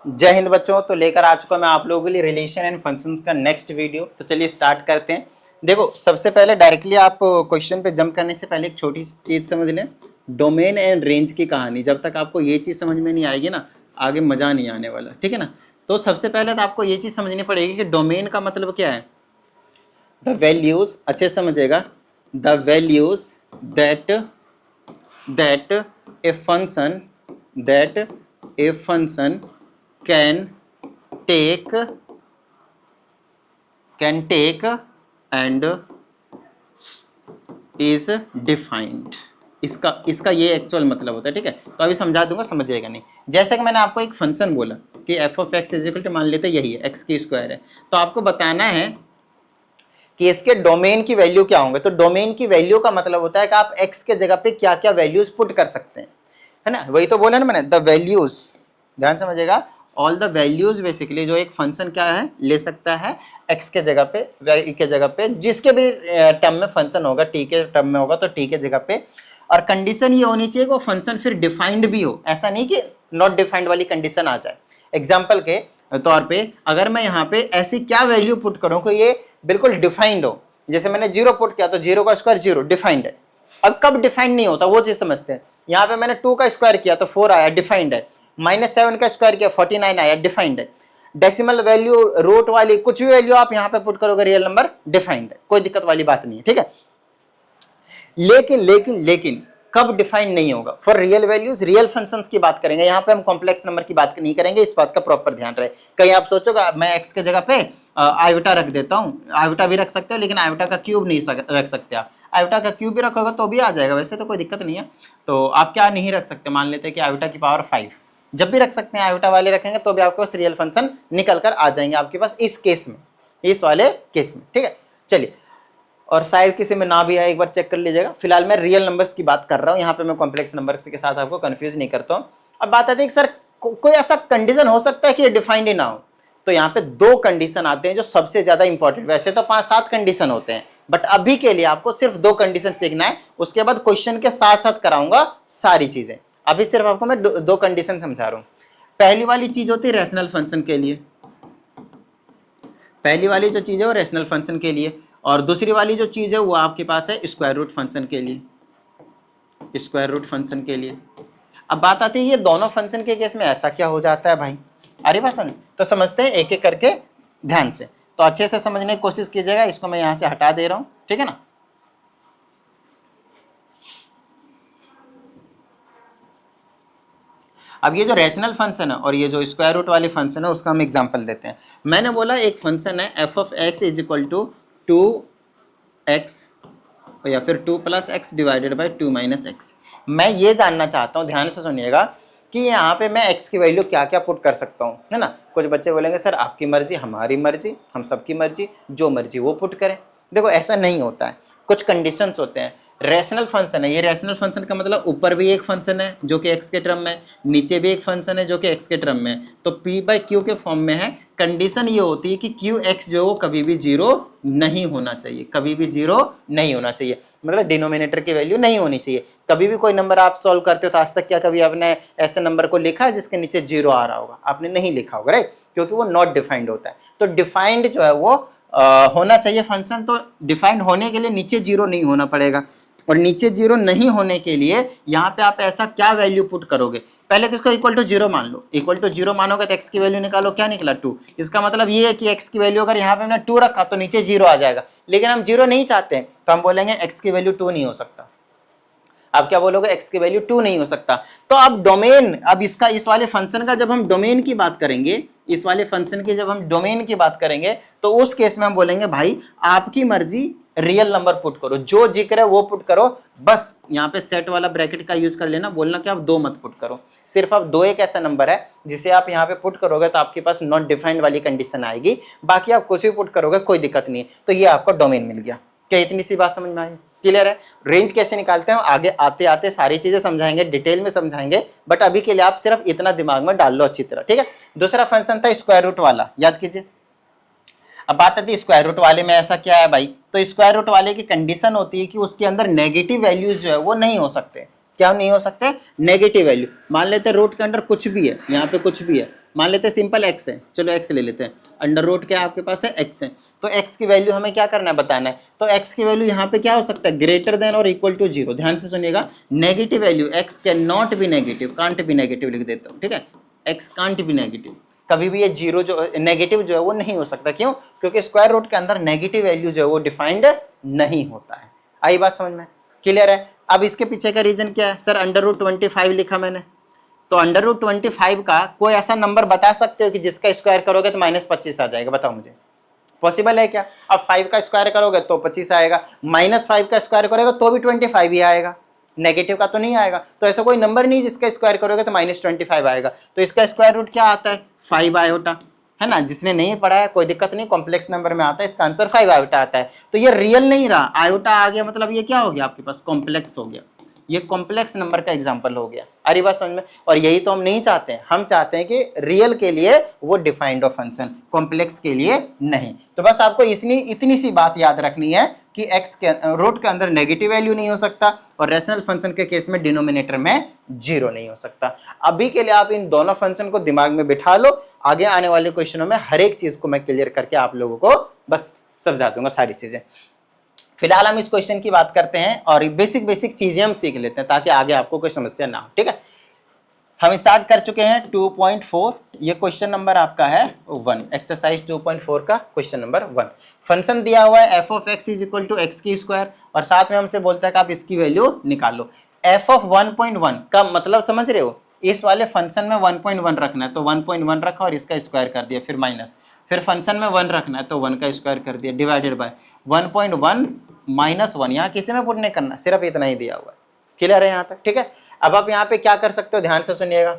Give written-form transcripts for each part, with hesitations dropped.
जय हिंद बच्चों। तो लेकर आ चुका मैं आप लोगों के लिए रिलेशन एंड फंक्शंस का नेक्स्ट वीडियो। तो चलिए स्टार्ट करते हैं। देखो, सबसे पहले डायरेक्टली आप क्वेश्चन पे जंप करने से पहले एक छोटी सी चीज समझ लें, डोमेन एंड रेंज की कहानी। जब तक आपको ये चीज समझ में नहीं आएगी ना, आगे मजा नहीं आने वाला, ठीक है ना। तो सबसे पहले तो आपको ये चीज समझनी पड़ेगी कि डोमेन का मतलब क्या है। द वैल्यूज, अच्छे से समझिएगा, the values that a function can take and is defined। इसका ये एक्चुअल मतलब होता है, ठीक है। तो अभी समझा दूंगा, समझिएगा नहीं। जैसे कि मैंने आपको एक फंक्शन बोला कि f of x is equal to, मान लेते यही है एक्स की स्क्वायर है, तो आपको बताना है कि इसके डोमेन की वैल्यू क्या होंगे। तो डोमेन की वैल्यू का मतलब होता है कि आप एक्स के जगह पे क्या क्या वैल्यूज पुट कर सकते हैं, है ना। वही तो बोला ना मैंने, द वैल्यूज, ध्यान समझिएगा, ऑल द वैल्यूज बेसिकली जो एक फंक्शन क्या है ले सकता है एक्स के जगह पे, y के जगह पे, जिसके भी टर्म में फंक्शन होगा, टी के टर्म में होगा तो टी के जगह पे। और कंडीशन ये होनी चाहिए कि वो फंक्शन फिर डिफाइंड भी हो, ऐसा नहीं कि नॉट डिफाइंड वाली कंडीशन आ जाए। एग्जाम्पल के तौर पे अगर मैं यहाँ पे ऐसी क्या वैल्यू पुट करूँ कि ये बिल्कुल डिफाइंड हो, जैसे मैंने 0 पुट किया तो 0 का स्क्वायर 0 डिफाइंड है। अब कब डिफाइंड नहीं होता वो चीज समझते हैं। यहाँ पे मैंने 2 का स्क्वायर किया तो 4 आया, डिफाइंड है। -7 का स्क्वायर किया 49 आया, डिफाइंड है। डेसिमल वैल्यू, रूट वाली कुछ भी वैल्यू आप यहाँ पे पुट करोगे, रियल नंबर डिफाइंड है, कोई दिक्कत वाली बात नहीं है, ठीक है। लेकिन कब डिफाइंड नहीं होगा? For real values, real functions की बात करेंगे, यहाँ पे हम कॉम्प्लेक्स नंबर की बात नहीं करेंगे, इस बात का प्रॉपर ध्यान रहे। कहीं आप सोचोगे मैं एक्स के जगह पे आयोटा रख देता हूँ, आयोटा भी रख सकते हैं, लेकिन आयोटा का क्यूब नहीं रख सकते आप। आयोटा का क्यूब भी रखोगे तो भी आ जाएगा, वैसे तो कोई दिक्कत नहीं है। तो आप क्या नहीं रख सकते, मान लेते हैं कि आयोटा की पावर 5, जब भी रख सकते हैं, आयोटा वाले रखेंगे तो भी आपके पास रियल फंक्शन निकल कर आ जाएंगे आपके पास, इस केस में, इस वाले केस में, ठीक है। चलिए, और शायद किसी में ना भी आए, एक बार चेक कर लीजिएगा। फिलहाल मैं रियल नंबर्स की बात कर रहा हूँ, यहाँ पे मैं कॉम्प्लेक्स नंबर्स के साथ आपको कंफ्यूज नहीं करता हूँ। अब बात आती है कि सर कोई ऐसा कंडीशन हो सकता है कि ये डिफाइंड ही ना हो। तो यहाँ पे 2 कंडीशन आते हैं जो सबसे ज्यादा इंपॉर्टेंट, वैसे तो 5-7 कंडीशन होते हैं, बट अभी के लिए आपको सिर्फ 2 कंडीशन सीखना है। उसके बाद क्वेश्चन के साथ साथ कराऊंगा सारी चीजें, अभी सिर्फ आपको मैं 2 कंडीशन समझा रहा हूँ। पहली वाली चीज होती है रैशनल फंक्शन के लिए, पहली वाली जो चीज है वो रैशनल फंक्शन के लिए, और दूसरी वाली जो चीज है वो आपके पास है स्क्वायर रूट फंक्शन के लिए, स्क्वायर रूट फंक्शन के लिए। अब बात आती है ये दोनों फंक्शन के केस में ऐसा क्या हो जाता है भाई, अरे बस तो समझते हैं एक एक करके ध्यान से। तो अच्छे से समझने की कोशिश कीजिएगा, इसको मैं यहां से हटा दे रहा हूं, ठीक है ना। अब ये जो रैशनल फंक्शन है और ये जो स्क्वायर रूट वाले फंक्शन है उसका हम एग्जांपल देते हैं। मैंने बोला एक फंक्शन है f of x is equal to 2x या फिर 2 + x डिवाइडेड बाई 2 - x। मैं ये जानना चाहता हूँ, ध्यान से सुनिएगा, कि यहाँ पे मैं x की वैल्यू क्या क्या पुट कर सकता हूँ, है ना। कुछ बच्चे बोलेंगे सर आपकी मर्जी, हमारी मर्जी, हम सबकी मर्जी, जो मर्जी वो पुट करें। देखो ऐसा नहीं होता है, कुछ कंडीशंस होते हैं। रैशनल फंक्शन है, ये रैशनल फंक्शन का मतलब ऊपर भी एक फंक्शन है जो कि x के टर्म में, नीचे भी एक फंक्शन है जो कि x के टर्म में, तो p/q के फॉर्म में है। कंडीशन ये होती है कि qx जो कभी भी 0 नहीं होना चाहिए, कभी भी 0 नहीं होना चाहिए, मतलब डिनोमिनेटर की वैल्यू नहीं होनी चाहिए। कभी भी कोई नंबर आप सॉल्व करते हो तो आज तक क्या कभी आपने ऐसे नंबर को लिखा है जिसके नीचे 0 आ रहा होगा? आपने नहीं लिखा होगा, राइट, क्योंकि वो नॉट डिफाइंड होता है। तो डिफाइंड जो है वो होना चाहिए फंक्शन, तो डिफाइंड होने के लिए नीचे 0 नहीं होना पड़ेगा, और नीचे 0 नहीं होने के लिए यहाँ पे आप ऐसा क्या वैल्यू पुट करोगे। पहले तो इसको इक्वल टू 0 मान लो, इक्वल टू 0 मानोगे तो x की वैल्यू निकालो, क्या निकला 2। इसका मतलब ये है कि x की वैल्यू अगर यहाँ पे हमने 2 रखा तो नीचे 0 आ जाएगा, लेकिन हम 0 नहीं चाहते हैं तो हम बोलेंगे x की वैल्यू 2 नहीं हो सकता। आप क्या बोलोगे, x की वैल्यू 2 नहीं हो सकता। तो अब डोमेन, अब इसका, इस वाले फंक्शन का जब हम डोमेन की बात करेंगे, इस वाले फंक्शन की जब हम डोमेन की बात करेंगे तो उस केस में हम बोलेंगे भाई आपकी मर्जी, रियल नंबर पुट करो, जो जिक्र है वो पुट करो। बस यहाँ पे सेट वाला ब्रैकेट का यूज कर लेना, बोलना कि आप 2 मत पुट करो, सिर्फ आप 2 एक ऐसा नंबर है जिसे आप यहाँ पे पुट करोगे तो आपके पास नॉट डिफाइंड वाली कंडीशन आएगी, बाकी आप कुछ भी पुट करोगे कोई दिक्कत नहीं है। तो ये आपको डोमेन मिल गया। क्या इतनी सी बात समझ में आई? क्लियर है? रेंज कैसे निकालते हैं आगे आते आते सारी चीजें समझाएंगे, डिटेल में समझाएंगे, बट अभी के लिए आप सिर्फ इतना दिमाग में डाल लो अच्छी तरह, ठीक है। दूसरा फंक्शन था स्क्वायर रूट वाला, याद कीजिए। अब बात आती है स्क्वायर रूट वाले में ऐसा क्या है भाई, तो स्क्वायर रूट वाले की कंडीशन होती है कि उसके अंदर नेगेटिव वैल्यूज जो है वो नहीं हो सकते। क्या नहीं हो सकते? Negative value. मान लेते हैं रूट के अंदर कुछ भी है, यहाँ पे कुछ भी है, मान लेते हैं सिंपल x है, चलो x ले लेते हैं, अंडर रूट क्या आपके पास है x है, तो x की वैल्यू हमें क्या करना है बताना है। तो x की वैल्यू यहाँ पे क्या हो सकता है, ग्रेटर देन और इक्वल टू 0। ध्यान से सुनिएगा, negative value x can not be negative, can't be negative लिख देता हूँ, ठीक है, x कांट बी नेगेटिव, कभी भी ये जीरो जो नेगेटिव जो है वो नहीं हो सकता। क्यों? क्योंकि स्क्वायर रूट के अंदर नेगेटिव वैल्यू जो है वो डिफाइंड नहीं होता है। आई बात समझ में? क्लियर है? अब इसके पीछे का रीजन क्या है? सर अंडर रूट 25 लिखा मैंने, तो अंडर रूट 25 का कोई ऐसा नंबर बता सकते हो कि जिसका स्क्वायर करोगे तो -25 आ जाएगा? बताओ मुझे, पॉसिबल है क्या? अब 5 का स्क्वायर करोगे तो 25 आएगा, -5 का स्क्वायर करोगे तो भी 25 ही आएगा, नेगेटिव का तो नहीं आएगा। तो ऐसा कोई नंबर नहीं जिसका स्क्वायर करोगे तो -25 आएगा। तो इसका स्क्वायर रूट क्या आता है? 5 आयोटा, है ना। जिसने नहीं पढ़ा है कोई दिक्कत नहीं, कॉम्प्लेक्स नंबर में आता है, इसका आंसर 5 आयोटा आता है। तो ये रियल नहीं रहा, आयोटा आ गया मतलब ये क्या हो गया आपके पास, कॉम्प्लेक्स हो गया। ये कॉम्प्लेक्स नंबर का एग्जांपल हो गया। अरे बात समझ में? और यही तो हम नहीं चाहते हैं, हम चाहते हैं कि रियल के लिए वो डिफाइंड ऑफ फंक्शन, कॉम्प्लेक्स के लिए नहीं। तो बस आपको इतनी सी बात याद रखनी है कि x के रूट के अंदर नेगेटिव वैल्यू नहीं हो सकता और रेशनल फंक्शन के केस में डिनोमिनेटर में 0 नहीं हो सकता। अभी के लिए आप इन दोनों फंक्शन को दिमाग में बिठा लो, आगे आने वाले क्वेश्चनों में हर एक चीज को मैं क्लियर करके आप लोगों को बस समझा दूंगा सारी चीजें। फिलहाल हम इस क्वेश्चन की बात करते हैं और बेसिक चीजें हम सीख लेते हैं ताकि आगे आपको कोई समस्या ना हो, ठीक है। हम स्टार्ट कर चुके हैं 2.4, ये क्वेश्चन नंबर आपका है 1, एक्सरसाइज 2.4 का क्वेश्चन नंबर 1। फंक्शन दिया हुआ है f of x is equal to x की स्क्वायर और साथ में हमसे बोलता है कि आप इसकी वैल्यू निकालो। f ऑफ 1.1 का मतलब समझ रहे हो, इस वाले फंक्शन में 1.1 रखना है तो 1.1 रखा और इसका स्क्वायर कर दिया, फिर माइनस, फिर फंक्शन में 1 रखना है तो 1 का स्क्वायर कर दिया, डिवाइडेड बाय 1.1 माइनस 1, यहाँ किसी में पुट नहीं करना, सिर्फ इतना ही दिया हुआ है। क्लियर है यहाँ तक? ठीक है। अब आप यहाँ पे क्या कर सकते हो, ध्यान से सुनिएगा।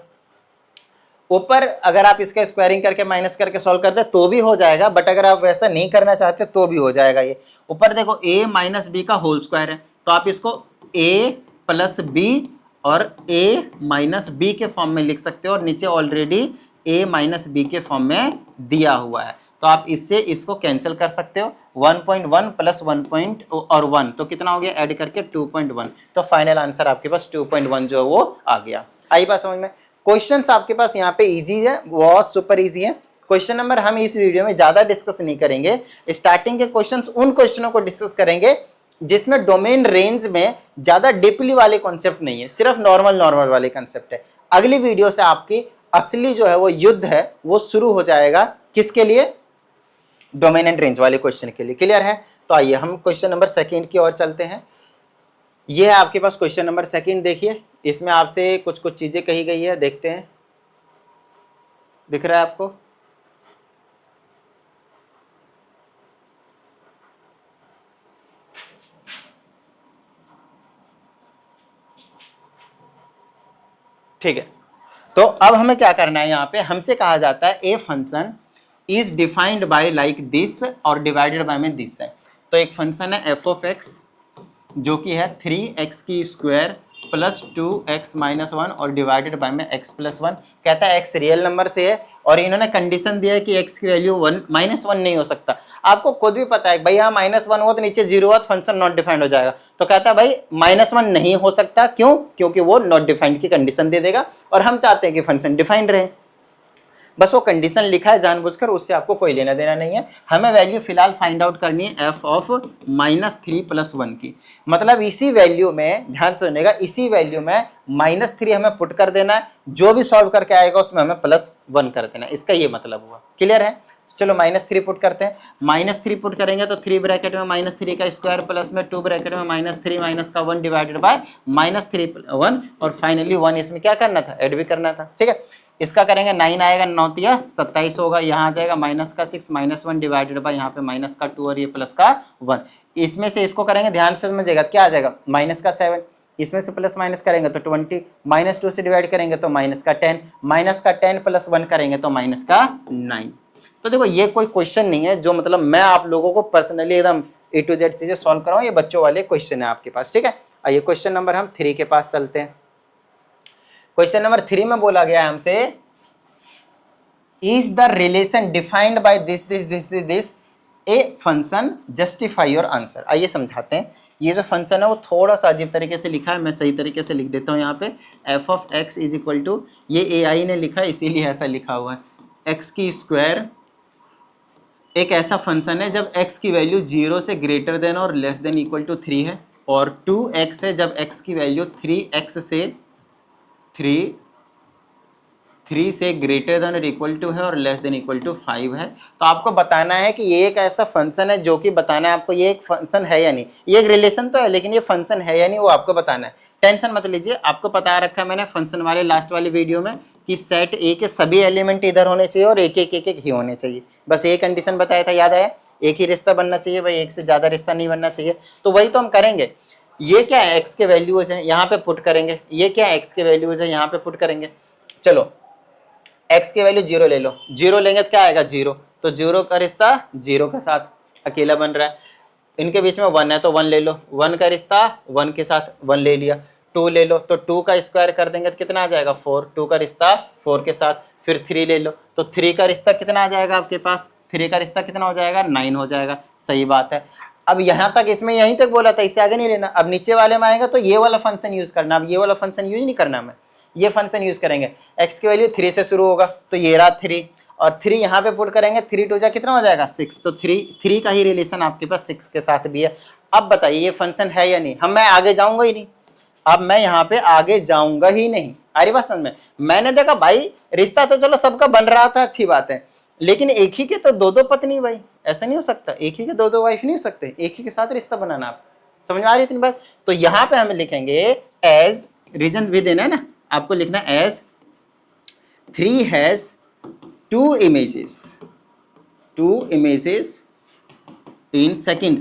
ऊपर अगर आप इसका स्क्वायरिंग करके माइनस करके सॉल्व करते तो भी हो जाएगा, बट अगर आप वैसा नहीं करना चाहते तो भी हो जाएगा। ये ऊपर देखो a माइनस बी का होल स्क्वायर है, तो आप इसको a प्लस बी और a माइनस बी के फॉर्म में लिख सकते हो और नीचे ऑलरेडी a माइनस बी के फॉर्म में दिया हुआ है, तो आप इससे इसको कैंसिल कर सकते हो। 1.1 प्लस 1 और 1 तो कितना हो गया, ऐड करके 2.1, तो फाइनल आंसर आपके पास 2.1 जो वो आ गया। आई बात समझ में? क्वेश्चंस आपके पास यहाँ पे इजी है, बहुत सुपर इजी है। क्वेश्चन नंबर हम इस वीडियो में ज्यादा डिस्कस नहीं करेंगे, स्टार्टिंग के क्वेश्चंस उन क्वेश्चनों को डिस्कस करेंगे जिसमें डोमेन रेंज में ज्यादा डीपली वाले कॉन्सेप्ट नहीं है, सिर्फ नॉर्मल वाले कॉन्सेप्ट है। अगली वीडियो से आपकी असली जो है वो युद्ध है वो शुरू हो जाएगा, किसके लिए, डोमेन एंड रेंज वाले क्वेश्चन के लिए। क्लियर है? तो आइए हम क्वेश्चन नंबर सेकंड की ओर चलते हैं। ये है आपके पास क्वेश्चन नंबर सेकंड, देखिए इसमें आपसे कुछ चीजें कही गई है, देखते हैं, दिख रहा है आपको? ठीक है, तो अब हमें क्या करना है, यहाँ पे हमसे कहा जाता है a function is defined by like this और डिवाइडेड बाय में दिस है। तो एक फंक्शन है एफ ऑफ एक्स जो कि है 3x की स्क्वायर प्लस 2x माइनस 1 और डिवाइडेड बाय में x प्लस 1। कहता है x रियल नंबर से है और इन्होंने कंडीशन दिया है कि x की वैल्यू -1 नहीं हो सकता। आपको खुद भी पता है भाई यहाँ -1 हो तो नीचे 0 हुआ तो फंक्शन नॉट डिफाइंड हो जाएगा। तो कहता है भाई -1 नहीं हो सकता, क्यों? क्योंकि वो नॉट डिफाइंड की कंडीशन दे देगा और हम चाहते हैं कि फंक्शन डिफाइंड रहे। बस वो कंडीशन लिखा है जानबूझकर, उससे आपको कोई लेना देना नहीं है। हमें वैल्यू फिलहाल फाइंड आउट करनी है f ऑफ -3 + 1 की, मतलब इसी वैल्यू में, ध्यान से सुनिएगा, इसी वैल्यू में -3 हमें पुट कर देना है, जो भी सॉल्व करके आएगा उसमें हमें +1 कर देना है, इसका ये मतलब हुआ। क्लियर है? चलो -3 पुट करते हैं। -3 पुट करेंगे तो 3 ब्रैकेट में -3 का स्क्वायर प्लस में 2 ब्रैकेट में -3 माइनस का 1 डिवाइडेड बाय -3 1 और फाइनली 1 इसमें क्या करना था, ऐड भी करना था। ठीक है, इसका करेंगे 9 आएगा, 9 तिया 27 होगा, यहाँ आ जाएगा -6 -1 डिवाइडेड बाय यहाँ पे -2 और ये प्लस का 1। इसमें से इसको करेंगे, ध्यान से समझिएगा, क्या आ जाएगा -7, इसमें से प्लस माइनस करेंगे तो 20, -2 से डिवाइड करेंगे तो -10, -10 प्लस 1 करेंगे तो -9। तो देखो ये कोई क्वेश्चन नहीं है जो मतलब मैं आप लोगों को पर्सनली एकदम A to Z चीजें सॉल्व कराऊं, ये बच्चों वाले क्वेश्चन है आपके पास। ठीक है, आइए क्वेश्चन नंबर हम 3 के पास चलते हैं। क्वेश्चन नंबर 3 में बोला गया है हमसे, is the relation defined by this a function, justify your answer. आइए समझाते हैं। ये जो फंक्शन है वो थोड़ा सा अजीब तरीके से लिखा है, मैं सही तरीके से लिख देता हूँ। यहाँ पे f of x is equal to, ये AI ने लिखा है इसीलिए ऐसा लिखा हुआ है, एक्स की स्क्वायर एक ऐसा फंक्शन है जब x की वैल्यू 0 से ग्रेटर देन और लेस देन इक्वल टू 3 है, और 2x है जब x की वैल्यू 3x से 3 से ग्रेटर देन और इक्वल टू है और लेस देन इक्वल टू 5 है। तो आपको बताना है कि ये एक ऐसा फंक्शन है जो कि बताना है आपको ये एक फंक्शन है या नहीं, ये एक रिलेशन तो है लेकिन ये फंक्शन है या नहीं वो आपको बताना है। टेंशन मत लीजिए, आपको बता रखा है मैंने फंक्शन वाले लास्ट वाली वीडियो में कि सेट ए के सभी एलिमेंट इधर होने चाहिए और एक एक ही होने चाहिए। बस ये कंडीशन बताया था, याद आया? एक ही रिश्ता बनना चाहिए भाई, एक से ज़्यादा रिश्ता नहीं बनना चाहिए। तो वही तो हम करेंगे। ये क्या है, एक्स के वैल्यूज हैं, यहाँ पे पुट करेंगे। ये क्या है, एक्स के वैल्यूज है, यहाँ पे पुट करेंगे। चलो x की वैल्यू 0 ले लो, 0 लेंगे तो क्या आएगा 0, तो 0 का रिश्ता 0 के साथ अकेला बन रहा है। इनके बीच में 1 है तो 1 ले लो, 1 का रिश्ता 1 के साथ 1 ले लिया। 2 ले लो तो 2 का स्क्वायर कर देंगे तो कितना आ जाएगा 4, 2 का रिश्ता 4 के साथ। फिर 3 ले लो तो 3 का रिश्ता कितना आ जाएगा आपके पास, 3 का रिश्ता कितना हो जाएगा 9 हो जाएगा। सही बात है। अब यहाँ तक इसमें यहीं तक बोला था, इससे आगे नहीं लेना। अब नीचे वाले में आएगा तो ये वाला फंक्शन यूज करना। अब ये वाला फंक्शन यूज नहीं करना, मैं ये फंक्शन यूज करेंगे। x की वैल्यू 3 से शुरू होगा तो ये रहा 3, और 3 यहाँ पे पुट करेंगे, 3 2 जा कितना हो जाएगा 6, तो 3 का ही रिलेशन आपके पास 6 के साथ भी है। अब बताइए ये फंक्शन है या नहीं? मैं आगे जाऊंगा ही नहीं, अब मैं यहाँ पे आगे जाऊंगा ही नहीं। अरे बात समझ में, मैंने देखा भाई रिश्ता तो चलो सबका बन रहा था, अच्छी बात है, लेकिन एक ही के तो दो पत्नी भाई, ऐसा नहीं हो सकता। एक ही के दो वाइफ नहीं हो सकते, एक ही के साथ रिश्ता बनाना। आप समझ में आ रही है इतनी बात? तो यहाँ पे हम लिखेंगे एज, रीजन भी देना है ना आपको, लिखना as 3 has 2 images in second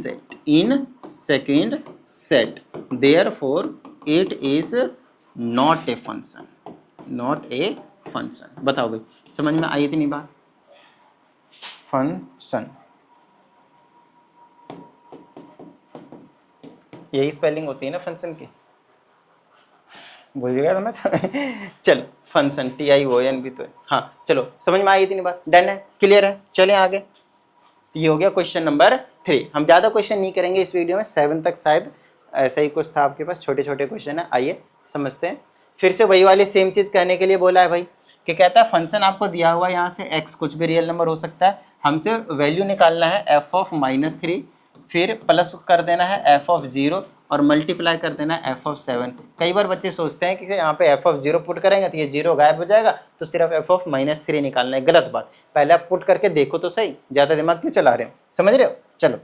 set, therefore it is not a function। बताओ भाई, समझ में आई इतनी बात? फंक्शन यही स्पेलिंग होती है ना फंक्शन की, भूल गया था मैं तो। चलो फंक्शन TION भी तो है। हाँ चलो समझ में आई इतनी बात, डन है, क्लियर है। चलें आगे। ये हो गया क्वेश्चन नंबर 3। हम ज़्यादा क्वेश्चन नहीं करेंगे इस वीडियो में, 7 तक शायद ऐसा ही कुछ था आपके पास, छोटे छोटे क्वेश्चन है। आइए समझते हैं। फिर से वही वाली सेम चीज़ कहने के लिए बोला है भाई, कि कहता है फंक्शन आपको दिया हुआ, यहाँ से x कुछ भी रियल नंबर हो सकता है, हमसे वैल्यू निकालना है f(-3), फिर प्लस कर देना है f(0) और मल्टीप्लाई कर देना है f(7). कई बार बच्चे सोचते हैं कि यहाँ पे f(0) पुट करेंगे तो ये 0 गायब हो जाएगा, तो सिर्फ f(-3) निकालना है। गलत बात, पहले आप पुट करके देखो तो सही, ज़्यादा दिमाग क्यों चला रहे हो, समझ रहे हो? चलो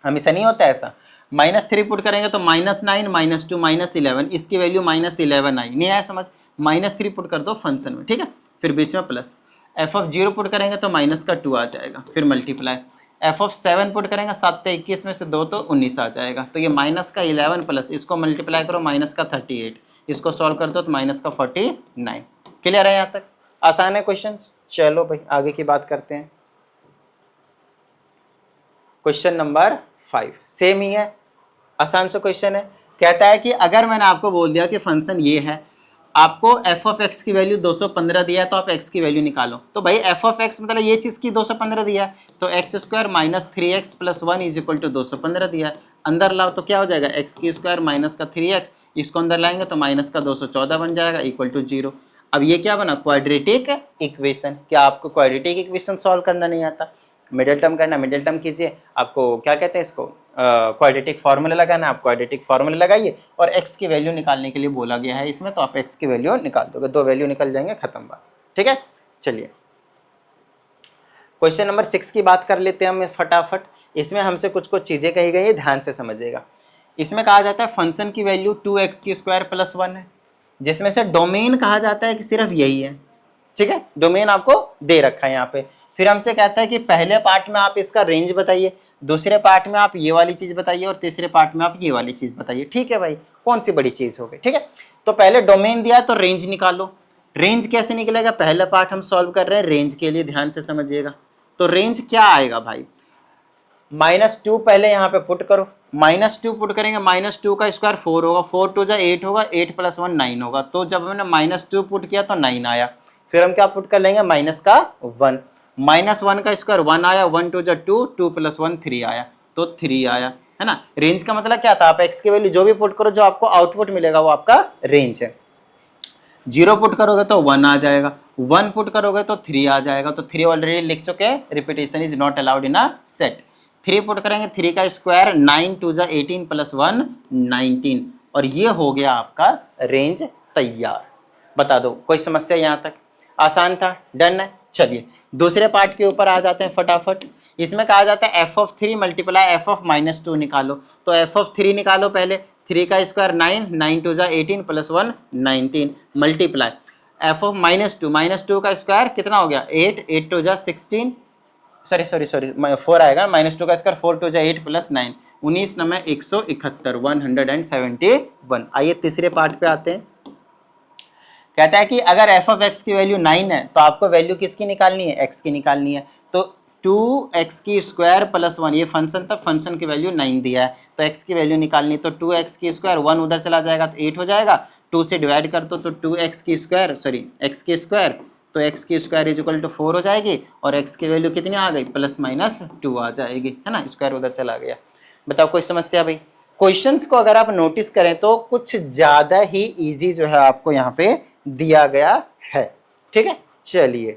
हमेशा नहीं होता ऐसा। -3 पुट करेंगे तो -9, -2, -11, इसकी वैल्यू -11 आई, नहीं आया समझ? -3 पुट कर दो फंक्शन में, ठीक है, फिर बीच में प्लस। f(0) पुट करेंगे तो -2 आ जाएगा, फिर मल्टीप्लाई। f(7) पुट करेंगे, 7 से 21 में से 2 तो 19 आ जाएगा, तो ये -11 प्लस इसको मल्टीप्लाई करो -38, इसको सॉल्व कर दो तो -49। क्लियर है यहाँ तक? आसान है क्वेश्चन। चलो भाई आगे की बात करते हैं। क्वेश्चन नंबर 5 सेम ही है, आसान सा क्वेश्चन है। कहता है कि अगर मैंने आपको बोल दिया कि फंक्शन ये है, आपको f(x) की वैल्यू 215 दिया है तो आप x की वैल्यू निकालो। तो भाई f(x) मतलब ये चीज़ की 215 दिया है, तो x² - 3x + 1 = 215 दिया है। अंदर लाओ तो क्या हो जाएगा, x² - 3x, इसको अंदर लाएंगे तो -214 बन जाएगा इक्वल टू 0। अब ये क्या बना, क्वाड्रेटिक इक्वेशन। क्या आपको क्वाड्रेटिक इक्वेशन सॉल्व करना नहीं आता? मिडिल टर्म करना, मिडिल टर्म कीजिए। आपको क्या कहते हैं इसको, क्वाड्रेटिक फार्मूला लगाना, आप क्वाड्रेटिक फार्मूला लगाइए, और x की वैल्यू निकालने के लिए बोला गया है इसमें, तो आप x की वैल्यू निकाल दोगे, 2 वैल्यू निकल जाएंगे, खत्म बात, ठीक है। चलिए क्वेश्चन नंबर 6 की बात कर लेते हैं हम फटाफट। इसमें हमसे कुछ चीज़ें कही गई है, ध्यान से समझिएगा। इसमें कहा जाता है फंक्शन की वैल्यू 2x² + 1 है, जिसमें से डोमेन कहा जाता है कि सिर्फ यही है, ठीक है, डोमेन आपको दे रखा है यहाँ पे। फिर हमसे कहता है कि पहले पार्ट में आप इसका रेंज बताइए, दूसरे पार्ट में आप ये वाली चीज़ बताइए, और तीसरे पार्ट में आप ये वाली चीज़ बताइए, ठीक है भाई, कौन सी बड़ी चीज़ हो गई, ठीक है। तो पहले डोमेन दिया है तो रेंज निकालो। रेंज कैसे निकलेगा, पहला पार्ट हम सॉल्व कर रहे हैं रेंज के लिए, ध्यान से समझिएगा। तो रेंज क्या आएगा भाई, -2 पहले यहाँ पे पुट करो, -2 पुट करेंगे, -2 का स्क्वायर 4 होगा, 4 2 = 8 होगा, 8 + 1 9 होगा। तो जब हमने -2 पुट किया तो 9 आया। फिर हम क्या पुट कर लेंगे, -1, -1 का स्क्वायर 1 आया, 1 2 = 2, 2 + 1 3 आया, तो 3 आया, है ना। रेंज का मतलब क्या था, आप x की वैल्यू जो भी पुट करो, जो आपको आउटपुट मिलेगा वो आपका रेंज है। 0 पुट करोगे तो 1 आ जाएगा, 1 पुट करोगे तो 3 आ जाएगा, तो 3 ऑलरेडी लिख चुके हैं, repetition is not allowed in a set. 3 put करेंगे, 3 का स्क्वायर 9 2 जा 18 प्लस 1 19, और ये हो गया आपका रेंज तैयार। बता दो कोई समस्या यहाँ तक? आसान था, डन है। चलिए दूसरे पार्ट के ऊपर आ जाते हैं फटाफट। इसमें कहा जाता है f of 3 multiply F of -2 निकालो। तो एफ ऑफ 3 निकालो पहले, 3 का स्क्वायर 9 9 2 जा 18 प्लस 1 19 मल्टीप्लाई एफ ऑफ -2 का स्क्वायर कितना हो गया 8 8 2 जा 16, सॉरी 4 आएगा, -2 का स्क्वायर 4 2 जा 8 प्लस 9 19 नंबर 171 171। आइए तीसरे पार्ट पे आते हैं। कहता है कि अगर एफ ऑफ एक्स की वैल्यू 9 है तो आपको वैल्यू किसकी निकालनी है? एक्स की निकालनी है। तो 2x की स्क्वायर प्लस 1, ये फंक्शन था, फंक्शन की वैल्यू 9 दिया है तो x की वैल्यू निकालनी, तो 2x की स्क्वायर 1 उधर चला जाएगा तो 8 हो जाएगा, 2 से डिवाइड कर दो तो 2x की स्क्वायर x की स्क्वायर, तो x की स्क्वायर इज इक्वल टू 4 हो जाएगी, और x की वैल्यू कितनी आ गई +-2 आ जाएगी, है ना, स्क्वायर उधर चला गया। बताओ कोई समस्या भाई? क्वेश्चंस को अगर आप नोटिस करें तो कुछ ज़्यादा ही ईजी जो है आपको यहाँ पे दिया गया है, ठीक है। चलिए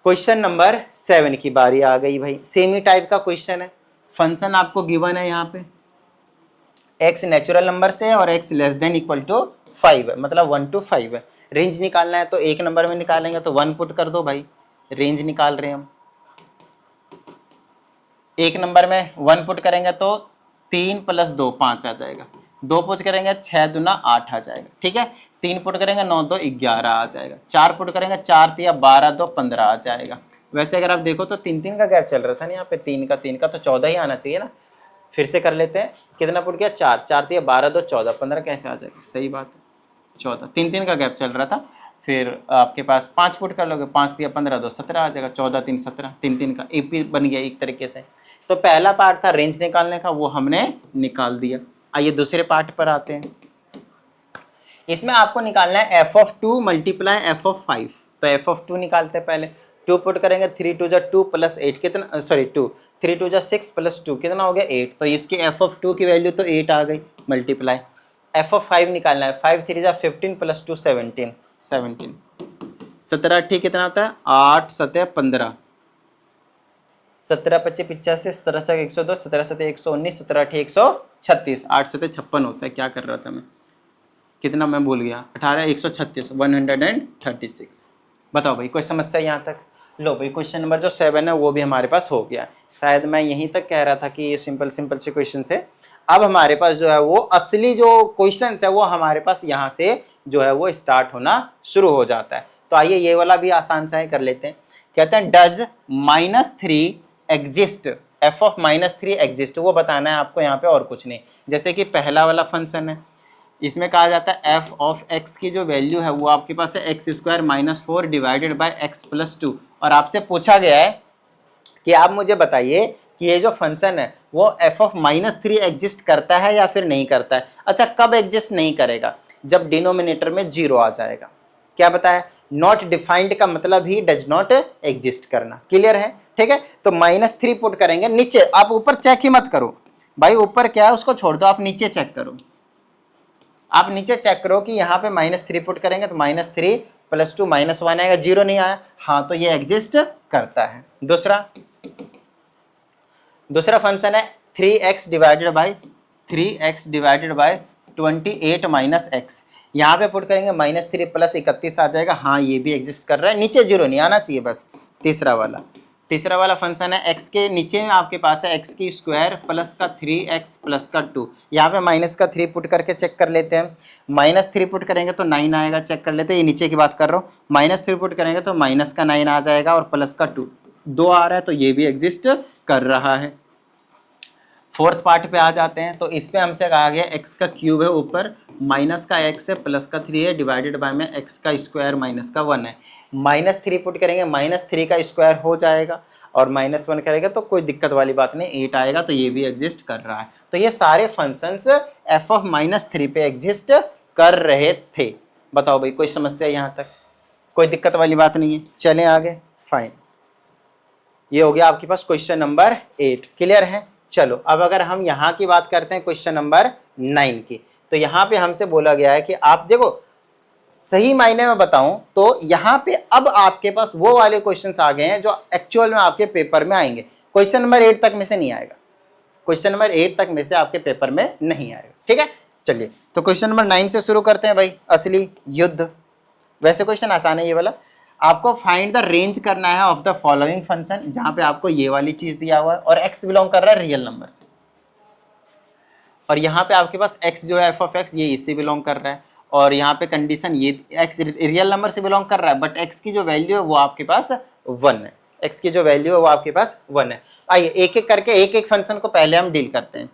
क्वेश्चन नंबर 7 की बारी आ गई भाई। सेम ही टाइप का क्वेश्चन है, फंक्शन आपको गिवन है यहाँ पे, x नेचुरल नंबर से है और x less than equal to 5 है, मतलब 1 to 5 है। रेंज निकालना है तो एक नंबर में निकालेंगे तो 1 पुट कर दो भाई, रेंज निकाल रहे हैं हम। एक नंबर में 1 पुट करेंगे तो 3 + 2 5 आ जाएगा, 2 पुट करेंगे 6 दूना 8 आ जाएगा, ठीक है। 3 पुट करेंगे 9 2 11 आ जाएगा, 4 पुट करेंगे 4 3 12 2 15 आ जाएगा। वैसे अगर आप देखो तो 3 का गैप चल रहा था ना यहाँ पे, 3 का तो 14 ही आना चाहिए ना। फिर से कर लेते हैं, कितना पुट किया 4 4 3 12 2 14 15 कैसे आ जाएगा? सही बात है 14, 3 का गैप चल रहा था। फिर आपके पास 5 पुट कर लोगे, 5 3 15 2 17 आ जाएगा, 14 3 17, 3 का AP बन गया एक तरीके से। तो पहला पार्ट था रेंज निकालने का, वो हमने निकाल दिया। आइए दूसरे पार्ट पर आते हैं। इसमें आपको निकालना है f of 2 multiply F of 5। तो एफ ऑफ 2 निकालते हैं पहले, 2 पुट करेंगे 3 2 जा 2 प्लस 8 कितना, सॉरी 2 3 2 जा 6 प्लस 2 कितना हो गया 8, तो इसकी एफ ऑफ 2 की वैल्यू तो 8 आ गई, मल्टीप्लाई एफ ऑफ 5 निकालना है, 5 3 जा 15 प्लस 2 17 17, 17 ठीक कितना होता है 8 7 15, 17 25 85, 17 7 102, 17 7 119, 17 8 136, 8 7 56 होता है। क्या कर रहा था मैं, कितना मैं भूल गया, 18 136 136। बताओ भाई कोई समस्या यहाँ तक? लो भाई क्वेश्चन नंबर जो 7 है वो भी हमारे पास हो गया। शायद मैं यहीं तक कह रहा था कि ये सिंपल से क्वेश्चन थे। अब हमारे पास जो है वो असली जो क्वेश्चन है वो हमारे पास यहाँ से जो है वो स्टार्ट होना शुरू हो जाता है। तो आइए ये वाला भी आसान सा है, कर लेते हैं। कहते हैं does -3 exist, F of -3 exist, वो बताना है आपको यहाँ पे और कुछ नहीं। जैसे कि पहला वाला फंक्शन है, इसमें कहा जाता है एफ ऑफ एक्स की जो वैल्यू है वो आपके पास है x² - 4 डिवाइडेड बाय x + 2, और आपसे पूछा गया है कि आप मुझे बताइए कि ये जो फंक्शन है वो एफ ऑफ -3 एग्जिस्ट करता है या फिर नहीं करता है। अच्छा कब एग्जिस्ट नहीं करेगा? जब डिनोमिनेटर में 0 आ जाएगा। क्या बताया? नॉट डिफाइंड का मतलब ही डज नॉट एग्जिस्ट करना। क्लियर है? ठीक है, तो -3 पुट करेंगे नीचे, आप ऊपर चेक ही मत करो भाई, ऊपर क्या है उसको छोड़ दो, आप नीचे चेक करो। आप नीचे चेक करो कि यहाँ पे -3 पुट करेंगे तो -3 + 2 -1 आएगा, 0 नहीं आया, हाँ तो ये एग्जिस्ट करता है। दूसरा फंक्शन है 3x डिवाइडेड बाय 28 - x, यहाँ पे पुट करेंगे -3 + 31 आ जाएगा, हाँ ये भी एग्जिस्ट कर रहा है, नीचे 0 नहीं आना चाहिए बस। तीसरा वाला फंक्शन है x के नीचे में आपके पास है x² प्लस का 3x प्लस का 2, यहाँ पे -3 पुट करके चेक कर लेते हैं। -3 पुट करेंगे तो 9 आएगा, चेक कर लेते हैं, ये नीचे की बात कर रहा हूँ। -3 पुट करेंगे तो -9 आ जाएगा और प्लस का 2 आ रहा है, तो ये भी एग्जिस्ट कर रहा है। फोर्थ पार्ट पे आ जाते हैं, तो इस पे हमसे कहा गया x का क्यूब है ऊपर, माइनस का x है, प्लस का 3 है, डिवाइडेड बाय में x का स्क्वायर माइनस का 1 है। -3 पुट करेंगे, -3 का स्क्वायर हो जाएगा और -1 करेगा तो कोई दिक्कत वाली बात नहीं, 8 आएगा, तो ये भी एग्जिस्ट कर रहा है। तो ये सारे फंक्शंस f ऑफ -3 पे एग्जिस्ट कर रहे थे। बताओ भाई कोई समस्या यहाँ तक? कोई दिक्कत वाली बात नहीं है। चलें आगे, फाइन। ये हो गया आपके पास क्वेश्चन नंबर 8। क्लियर है? चलो अब अगर हम यहाँ की बात करते हैं क्वेश्चन नंबर 9 की, तो यहाँ पे हमसे बोला गया है कि आप देखो सही मायने में बताऊं तो यहाँ पे अब आपके पास वो वाले क्वेश्चंस आ गए हैं जो एक्चुअल में आपके पेपर में आएंगे। क्वेश्चन नंबर 8 तक में से नहीं आएगा, क्वेश्चन नंबर 8 तक में से आपके पेपर में नहीं आएगा। ठीक है, चलिए तो क्वेश्चन नंबर 9 से शुरू करते हैं भाई, असली युद्ध। वैसे क्वेश्चन आसान है ये वाला। आपको फाइंड द रेंज करना है ऑफ द फॉलोइंग फंक्शन, जहां पे आपको ये वाली चीज दिया हुआ है और x बिलोंग कर रहा है रियल नंबर से, और यहाँ पे आपके पास x जो है एफ ऑफ एक्स ये इससे बिलोंग कर रहा है, और यहाँ पे कंडीशन ये x रियल नंबर से बिलोंग कर रहा है, बट x की जो वैल्यू है वो आपके पास 1 है, x की जो वैल्यू है वो आपके पास 1 है। आइए एक एक करके एक एक फंक्शन को पहले हम डील करते हैं।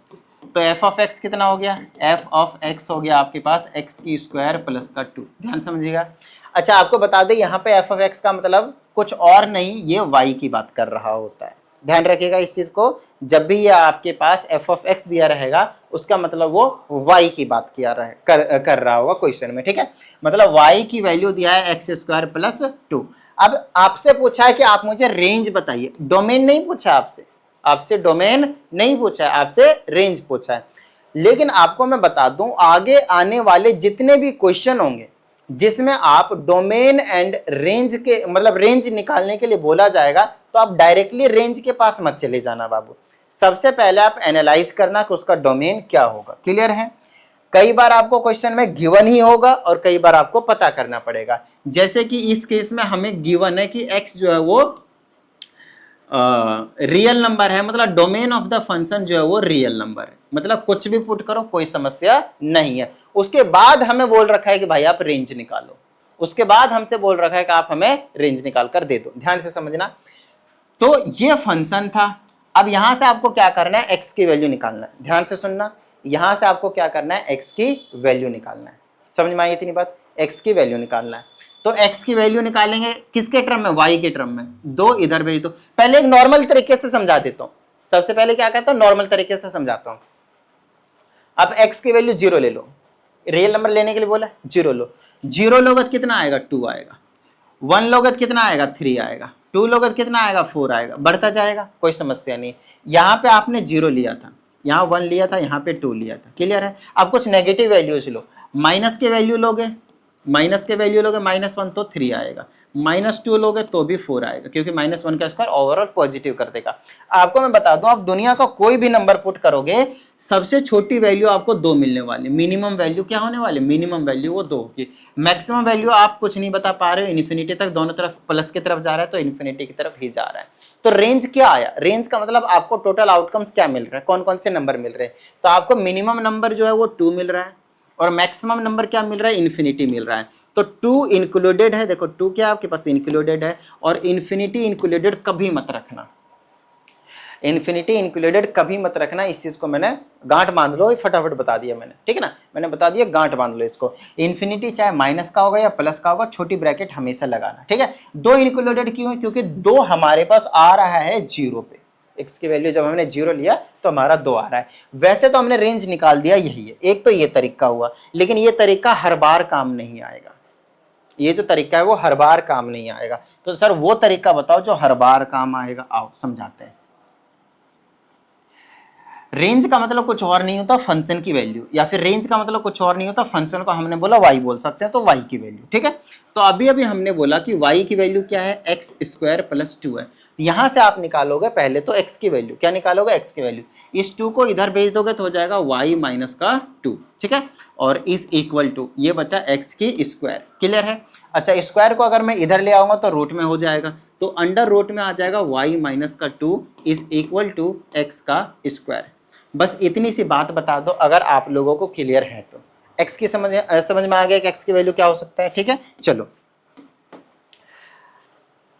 तो एफ ऑफ एक्स कितना हो गया, एफ ऑफ एक्स हो गया आपके पास एक्स की स्क्वायर प्लस का 2, ध्यान समझिएगा। अच्छा आपको बता दें यहाँ पे एफ ऑफ एक्स का मतलब कुछ और नहीं, ये y की बात कर रहा होता है, ध्यान रखिएगा इस चीज को। जब भी ये आपके पास एफ ऑफ एक्स दिया रहेगा उसका मतलब वो y की बात किया कर रहा होगा क्वेश्चन में। ठीक है, मतलब y की वैल्यू दिया है एक्स स्क्वायर प्लस 2। अब आपसे पूछा है कि आप मुझे रेंज बताइए, डोमेन नहीं पूछा आपसे, आपसे डोमेन नहीं पूछा है, आपसे रेंज पूछा है। लेकिन आपको मैं बता दूं आगे आने वाले जितने भी क्वेश्चन होंगे जिसमें आप डोमेन एंड रेंज के मतलब रेंज निकालने के लिए बोला जाएगा, तो आप डायरेक्टली रेंज के पास मत चले जाना बाबू। सबसे पहले आप एनालाइज करना कि उसका डोमेन क्या होगा। क्लियर है? कई बार आपको क्वेश्चन में गिवन ही होगा और कई बार आपको पता करना पड़ेगा। जैसे कि इस केस में हमें गिवन है कि x जो है वो रियल नंबर है, मतलब डोमेन ऑफ द फंक्शन जो है वो रियल नंबर है, मतलब कुछ भी पुट करो कोई समस्या नहीं है। उसके बाद हमें बोल रखा है कि भाई आप रेंज निकालो, उसके बाद हमसे बोल रखा है कि आप हमें रेंज निकाल कर दे दो, ध्यान से समझना। तो ये फंक्शन था। अब यहां से आपको क्या करना है, एक्स की वैल्यू निकालना है, ध्यान से सुनना। यहां से आपको क्या करना है, एक्स की वैल्यू निकालना है। समझ में आई इतनी बात? एक्स की वैल्यू निकालना है। तो x की वैल्यू निकालेंगे किसके टर्म में, y के टर्म में। दो इधर भेज दो। पहले एक नॉर्मल तरीके से समझा देता हूं, सबसे पहले क्या कहता हूं, नॉर्मल तरीके से समझाता हूं। अब x की वैल्यू 0 ले लो, रियल नंबर लेने के लिए बोला 0 लो। 0 लोगत कितना आएगा, 2 आएगा। 1 लोगत कितना आएगा, 3 आएगा। 2 लोगत कितना आएगा, 4 आएगा। बढ़ता जाएगा, कोई समस्या नहीं। यहाँ पे आपने 0 लिया था, यहाँ 1 लिया था, यहाँ पे 2 लिया था। क्लियर है? अब कुछ नेगेटिव वैल्यूज लो, माइनस के वैल्यू लोगे, माइनस के वैल्यू लोगे, -1 तो 3 आएगा, -2 लोगे तो भी 4 आएगा, क्योंकि -1 का स्क्वायर ओवरऑल पॉजिटिव कर देगा। आपको मैं बता दूं, आप दुनिया का कोई भी नंबर पुट करोगे, सबसे छोटी वैल्यू आपको 2 मिलने वाली। मिनिमम वैल्यू क्या होने वाली, मिनिमम वैल्यू वो 2 होगी। मैक्सिमम वैल्यू आप कुछ नहीं बता पा रहे हो, इन्फिनिटी तक दोनों तरफ प्लस की तरफ जा रहा है, तो इन्फिनिटी की तरफ ही जा रहा है। तो रेंज क्या आया, रेंज का मतलब आपको टोटल आउटकम्स क्या मिल रहा है, कौन कौन से नंबर मिल रहे हैं। तो आपको मिनिमम नंबर जो है वो 2 मिल रहा है, और मैक्सिमम नंबर क्या मिल रहा है, इन्फिनिटी मिल रहा है। तो 2 इंक्लूडेड है, देखो 2 क्या आपके पास इंक्लूडेड है, और इन्फिनिटी इंक्लूडेड कभी मत रखना, इन्फिनिटी इंक्लूडेड कभी मत रखना। इस चीज को मैंने गांठ बांध लो, फटाफट बता दिया मैंने, ठीक है ना, मैंने बता दिया, गांठ बांध लो इसको। इन्फिनिटी चाहे माइनस का होगा या प्लस का होगा, छोटी ब्रैकेट हमेशा लगाना, ठीक है। 2 इंक्लूडेड क्यों है, क्योंकि 2 हमारे पास आ रहा है 0 पे, x की वैल्यू जब हमने 0 लिया तो हमारा 2 आ रहा है। वैसे तो हमने रेंज निकाल दिया, यही है। एक तो ये तरीका हुआ, लेकिन ये तरीका हर बार काम नहीं आएगा, ये जो तरीका है वो हर बार काम नहीं आएगा। तो सर वो तरीका बताओ जो हर बार काम आएगा, आओ समझाते हैं। रेंज का मतलब कुछ और नहीं होता फंक्शन की वैल्यू, या फिर रेंज का मतलब कुछ और नहीं होता, फंक्शन को हमने बोला y बोल सकते हैं, तो y की वैल्यू, ठीक है। तो अभी अभी हमने बोला कि y की वैल्यू क्या है, एक्स स्क्वायर प्लस 2 है। यहां से आप निकालोगे पहले तो x की वैल्यू, क्या निकालोगे, x की वैल्यू। इस 2 को इधर भेज दोगे तो हो जाएगा y माइनस का 2, ठीक है, और इस इक्वल टू ये बचा x की स्क्वायर। क्लियर है? अच्छा, स्क्वायर को अगर मैं इधर ले आऊंगा तो रूट में हो जाएगा, तो अंडर रूट में आ जाएगा y माइनस का 2 इज इक्वल टू x का स्क्वायर। बस इतनी सी बात बता दो, अगर आप लोगों को क्लियर है तो। x की समझ में आ गया कि x की वैल्यू क्या हो सकता है, ठीक है। चलो,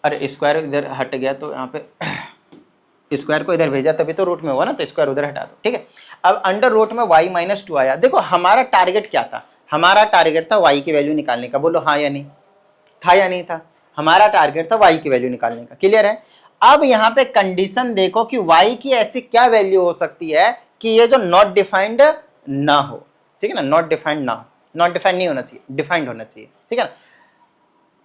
अरे स्क्वायर इधर हट गया, तो यहाँ पे स्क्वायर को इधर भेजा तभी तो रूट में हुआ ना, तो स्क्वायर उधर हटा दो, ठीक है। अब अंडर रूट में y माइनस 2 आया। देखो हमारा टारगेट क्या था, हमारा टारगेट था y की वैल्यू निकालने का, बोलो हाँ या नहीं, था या नहीं था, हमारा टारगेट था y की वैल्यू निकालने का। क्लियर है? अब यहाँ पे कंडीशन देखो कि y की ऐसी क्या वैल्यू हो सकती है कि ये जो नॉट डिफाइंड ना हो, ठीक है ना, नॉट डिफाइंड ना हो, नॉट डिफाइंड नहीं होना चाहिए, डिफाइंड होना चाहिए, ठीक है ना।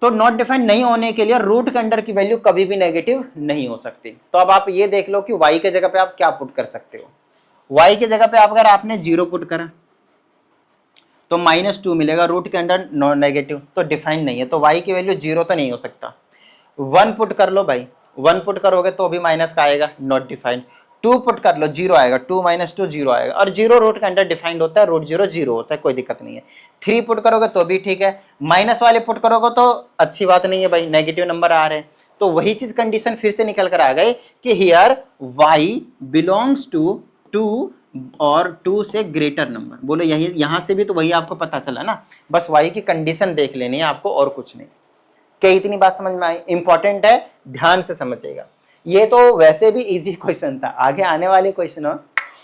तो नॉट डिफाइंड नहीं होने के लिए रूट के अंडर की वैल्यू कभी भी नेगेटिव नहीं हो सकती। तो अब आप ये देख लो कि y के जगह पे आप क्या पुट कर सकते हो। y के जगह पे आप अगर आपने 0 पुट करा तो -2 मिलेगा, रूट के अंदर नॉन नेगेटिव तो डिफाइंड नहीं है, तो y की वैल्यू 0 तो नहीं हो सकता। 1 पुट कर लो भाई, 1 पुट करोगे तो भी माइनस का आएगा, नॉट डिफाइंड। 2 पुट कर लो, 0 आएगा, 2 - 2 0 आएगा, और 0 रूट के अंदर डिफाइंड होता है, रूट 0 0 होता है, कोई दिक्कत नहीं है। 3 पुट करोगे तो भी ठीक है, माइनस वाले पुट करोगे तो अच्छी बात नहीं है भाई, नेगेटिव नंबर आ रहे हैं। तो वही चीज कंडीशन फिर से निकल कर आ गई कि हियर y बिलोंग्स टू 2 और 2 से ग्रेटर नंबर। बोलो यही, यहां से भी तो वही आपको पता चला ना, बस y की कंडीशन देख लेनी है आपको और कुछ नहीं। क्या इतनी बात समझ में आई? इंपॉर्टेंट है, ध्यान से समझिएगा। ये तो वैसे भी इजी क्वेश्चन था, आगे आने वाले क्वेश्चन में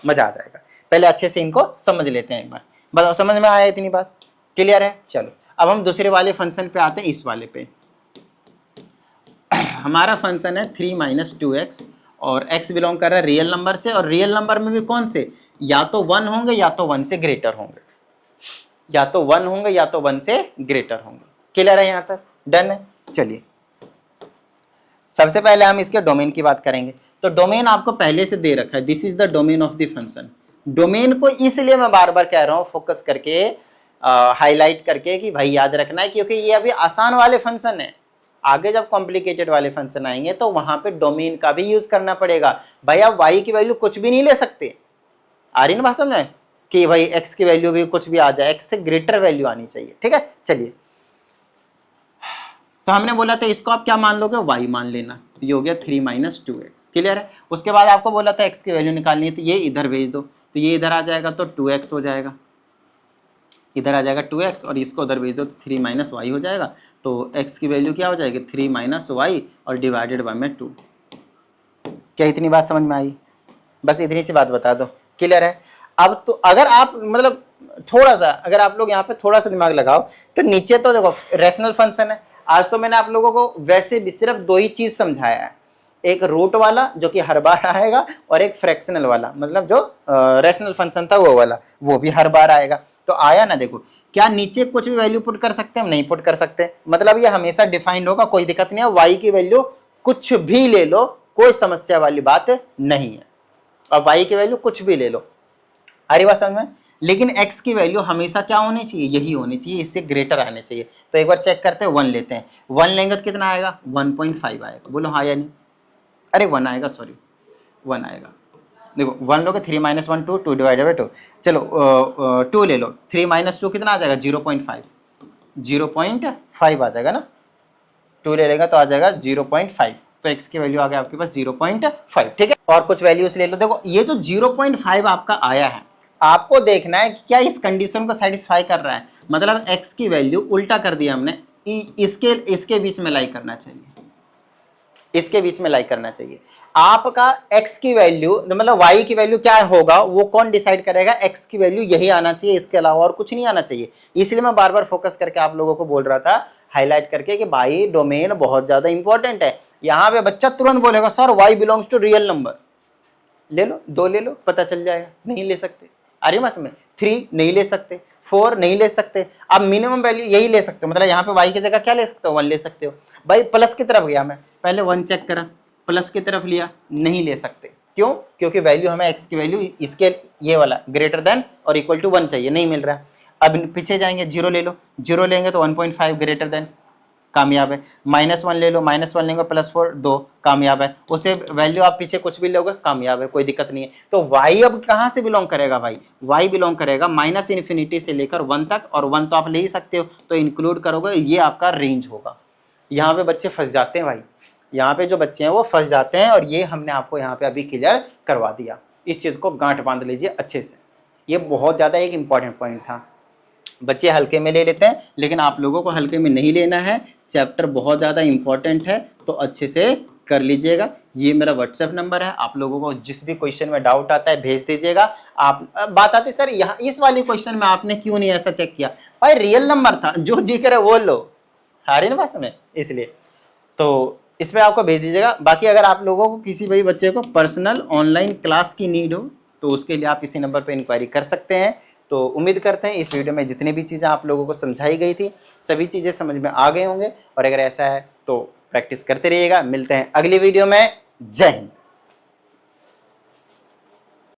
मजा आ जाएगा। पहले अच्छे से इनको समझ लेते हैं एक बार। बताओ समझ में आया इतनी बात? क्लियर है? चलो अब हम दूसरे वाले फंक्शन पे आते हैं, इस वाले पे। हमारा फंक्शन है 3 - 2x और x बिलोंग कर रहा है रियल नंबर से, और रियल नंबर में भी कौन से, या तो 1 होंगे या तो 1 से ग्रेटर होंगे, या तो 1 होंगे या तो 1 से ग्रेटर होंगे। क्लियर है यहाँ तक? डन है। चलिए सबसे पहले हम इसके डोमेन की बात करेंगे। तो डोमेन आपको पहले से दे रखा है, this is the domain of the function. Domain को इसलिए मैं बार बार कह रहा हूं फोकस करके, हाईलाइट करके कि भाई याद रखना है, क्योंकि ये अभी आसान वाले फंक्शन है। आगे जब कॉम्प्लिकेटेड वाले फंक्शन आएंगे तो वहां पे डोमेन का भी यूज करना पड़ेगा। भाई आप y की वैल्यू कुछ भी नहीं ले सकते, आ रही ना बात समझ में, कि भाई x की वैल्यू भी कुछ भी आ जाए, x से ग्रेटर वैल्यू आनी चाहिए। ठीक है, चलिए तो हमने बोला था इसको आप क्या मान लोगे, y मान लेना, ये हो गया 3 - 2x। क्लियर है? उसके बाद आपको बोला था x की वैल्यू निकालनी है, तो ये इधर भेज दो, तो ये इधर आ जाएगा तो 2x हो जाएगा, इधर आ जाएगा 2x, और इसको उधर भेज दो तो 3 - y हो जाएगा। तो x की वैल्यू क्या हो जाएगी, 3 - y और डिवाइडेड बाय में 2। क्या इतनी बात समझ में आई? बस इतनी सी बात बता दो। क्लियर है? अब तो अगर आप मतलब थोड़ा सा, अगर आप लोग यहाँ पे थोड़ा सा दिमाग लगाओ तो नीचे तो देखो रेशनल फंक्शन है। आज तो मैंने आप लोगों को वैसे भी सिर्फ 2 ही चीज समझाया है, एक रूट वाला जो कि हर बार आएगा, और एक फ्रैक्शनल वाला, मतलब जो रेशनल फंक्शन था वो वाला, वो भी हर बार आएगा। तो आया ना? देखो क्या नीचे कुछ भी वैल्यू पुट कर सकते हैं हम? नहीं पुट कर सकते, मतलब ये हमेशा डिफाइंड होगा, कोई दिक्कत नहीं है। y की वैल्यू कुछ भी ले लो, कोई समस्या वाली बात नहीं है, और y की वैल्यू कुछ भी ले लो, अरे बात समझ में। लेकिन x की वैल्यू हमेशा क्या होनी चाहिए, यही होनी चाहिए, इससे ग्रेटर आने चाहिए। तो एक बार चेक करते हैं, 1 लेते हैं, 1 लेंगे तो कितना आएगा, 1.5 आएगा। बोलो हाँ या नहीं? अरे 1 आएगा, सॉरी 1 आएगा। देखो 1 लोगे, 3 - 1 2, 2 डिवाइडेड बाय 2। चलो 2 ले लो, 3 - 2 कितना आ जाएगा, 0.5, 0.5 आ जाएगा ना। 2 ले लेगा तो आ जाएगा 0.5, तो x की वैल्यू आ गया आपके पास 0.5। ठीक है, और कुछ वैल्यूज ले लो। देखो ये जो 0.5 आपका आया है, आपको देखना है कि क्या इस कंडीशन को सेटिस्फाई कर रहा है, मतलब x की वैल्यू उल्टा कर दिया हमने, इसके बीच में लाई करना चाहिए, इसके बीच में लाई करना चाहिए। आपका x की वैल्यू मतलब y की वैल्यू क्या होगा वो कौन डिसाइड करेगा, x की वैल्यू यही आना चाहिए, इसके अलावा और कुछ नहीं आना चाहिए। इसलिए मैं बार बार फोकस करके आप लोगों को बोल रहा था, हाईलाइट करके, कि भाई डोमेन बहुत ज्यादा इंपॉर्टेंट है। यहाँ पे बच्चा तुरंत बोलेगा sir y belongs to real number, ले लो, 2 ले लो, पता चल जाएगा। नहीं ले सकते, अरे मत में 3 नहीं ले सकते, 4 नहीं ले सकते, अब मिनिमम वैल्यू यही ले सकते हो, मतलब यहाँ पे y की जगह क्या ले सकते हो, 1 ले सकते हो। भाई प्लस की तरफ गया, मैं पहले 1 चेक करा, प्लस की तरफ लिया, नहीं ले सकते। क्यों? क्योंकि वैल्यू हमें x की वैल्यू इसके ये वाला ग्रेटर देन और इक्वल टू 1 चाहिए, नहीं मिल रहा है। अब पीछे जाएंगे, 0 ले लो, 0 लेंगे तो 1.5 ग्रेटर देन, कामयाब है। -1 ले लो, -1 लेंगे, +4 2, कामयाब है। उसे वैल्यू आप पीछे कुछ भी लोगे, कामयाब है, कोई दिक्कत नहीं है। तो y अब कहाँ से बिलोंग करेगा भाई, y बिलोंग करेगा -∞ से लेकर 1 तक, और 1 तो आप ले ही सकते हो, तो इंक्लूड करोगे, ये आपका रेंज होगा। यहाँ पे बच्चे फंस जाते हैं भाई, यहाँ पे जो बच्चे हैं वो फंस जाते हैं, और ये हमने आपको यहाँ पे अभी क्लियर करवा दिया। इस चीज को गांठ बांध लीजिए अच्छे से, ये बहुत ज्यादा एक इंपॉर्टेंट पॉइंट था। बच्चे हल्के में ले लेते हैं, लेकिन आप लोगों को हल्के में नहीं लेना है, चैप्टर बहुत ज़्यादा इंपॉर्टेंट है, तो अच्छे से कर लीजिएगा। ये मेरा व्हाट्सएप नंबर है, आप लोगों को जिस भी क्वेश्चन में डाउट आता है भेज दीजिएगा। आप बात आती सर यहाँ इस वाले क्वेश्चन में आपने क्यों नहीं ऐसा चेक किया, भाई रियल नंबर था, जो जी करे वो लो, हारे ना बात में, इसलिए तो इसमें आपको भेज दीजिएगा। बाकी अगर आप लोगों को किसी भी बच्चे को पर्सनल ऑनलाइन क्लास की नीड हो तो उसके लिए आप इसी नंबर पर इंक्वायरी कर सकते हैं। तो उम्मीद करते हैं इस वीडियो में जितनी भी चीज़ें आप लोगों को समझाई गई थी सभी चीज़ें समझ में आ गए होंगे, और अगर ऐसा है तो प्रैक्टिस करते रहिएगा। मिलते हैं अगली वीडियो में। जय हिंद।